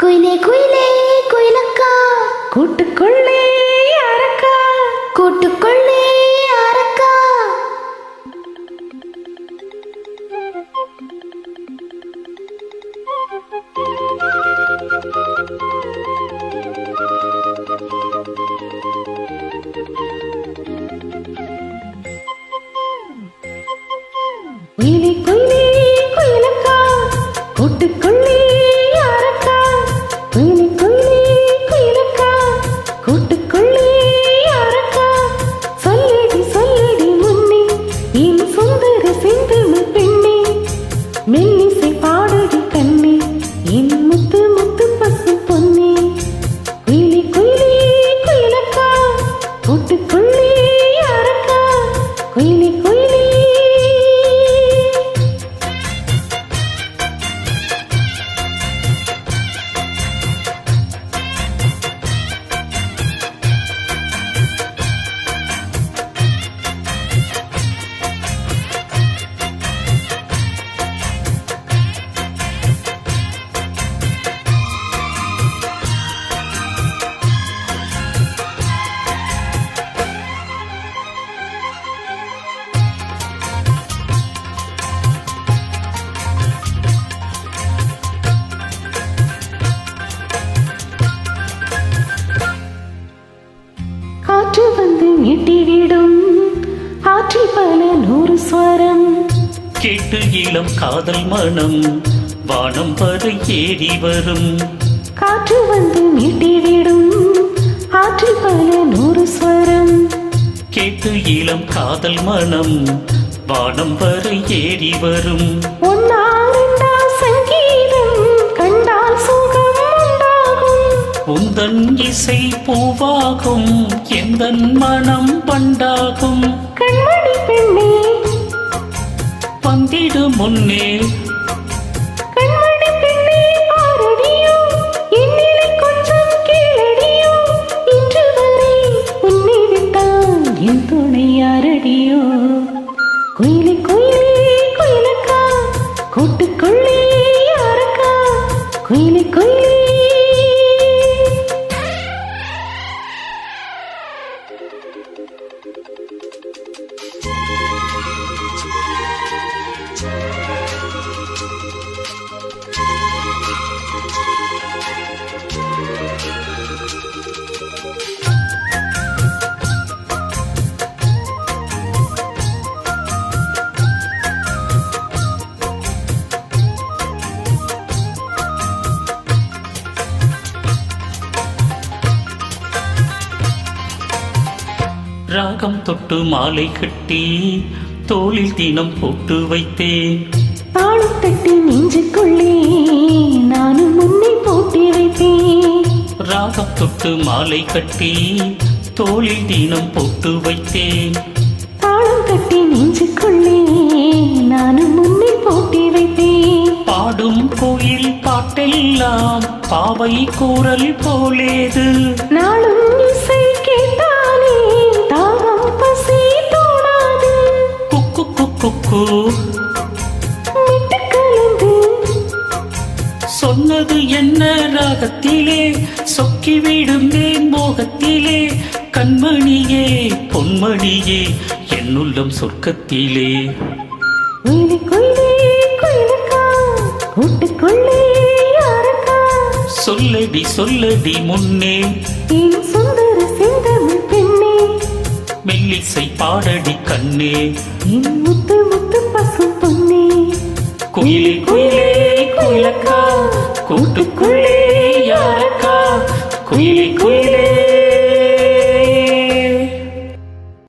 குயிலே குயிலே குயிலக்கா கூட்டுக்குள்ளே யாரக்கா கூட்டுக்குள்ளே யாரக்கா குயிலே குயிலே குயிலக்கா கூட்டுக்குள்ளே யாரக்கா குயிலே குயிலே குயிலக்கா கூட்டுக்குள்ளே யாரக்கா சொல்லடி சொல்லடி முன்னே என் சுந்தர செந்தமிழ் பெண்ணே மெல்லிசை பாடடி கண்ணே என் முத்து முத்து பசு பொன்னே குயிலே குயிலே குயிலக்கா கூட்டுக்குள்ளே யாரக்கா குயிலே குயிலே காற்று வந்து மீட்டிவிடும் ஆற்றில் பல நூறு ஸ்வரம் கேட்டு இளம் காதல் மனம் வானம் வரை ஏறி வரும். காற்று வந்து மீட்டிவிடும் ஆற்றில் பல நூறு ஸ்வரம் கேட்டு இளம் காதல் மனம் வானம் வரை ஏறி வரும். ஒன்னார் சங்கீதம் கண்டால் சுகம் உண்டாகும் உந்தன் இசை பூவாகும் எந்தன் மனம் பண்டாகும். கண்மணி பெண்ணே வந்திடு முன்னே கண்மணி பெண்ணே ஆரடியோ என்னிலை கொஞ்சம் கீழடியோ இன்று வரை உன்னை விட்டால் என் துணை யாரடியோ குயிலே குயிலே குயிலக்கா கூட்டுக்குள்ளே யாரக்கா குயிலே குயிலே ராகம் தொட்டு மாலை கட்டி தோளில் தினம் போட்டு வைத்தேன். தாளம் தட்டி நெஞ்சுக்குள்ளே நானும் முன்னை போட்டி வைத்தேன். ராகம் தொட்டு மாலை கட்டி தோளில் தினம் போட்டு வைத்தேன். தாளம் தட்டி நெஞ்சுக்குள்ளே நானும் முன்னை போட்டி வைத்தேன். பாடும் கோயில் பாட்டெல்லாம் பாவை கூறல் போலேது. நாளும் இசை கேட்டாலே தாகம் பசி தோணாது. குக்கு குக்கு விட்டு கலந்து சொன்னது என்ன ராகத்திலே சொக்கி விடுந்தேன் மோகத்திலே. கண்மணியே பொன்மணியே என்னுள்ளம் சொர்க்கத்திலே. குயிலே குயிலே குயிலக்கா கூட்டுக்குள்ளே யாரக்கா சொல்லடி சொல்லடி முன்னே என் சுந்தர செந்தமிழ் பெண்ணே மெல்லிசை பாடடி கண்ணே. என் முத்து முத்து பசு பொன்னே குயிலே குயிலே குயிலக்கா கூட்டுக்குள்ளே யாரக்கா குயிலே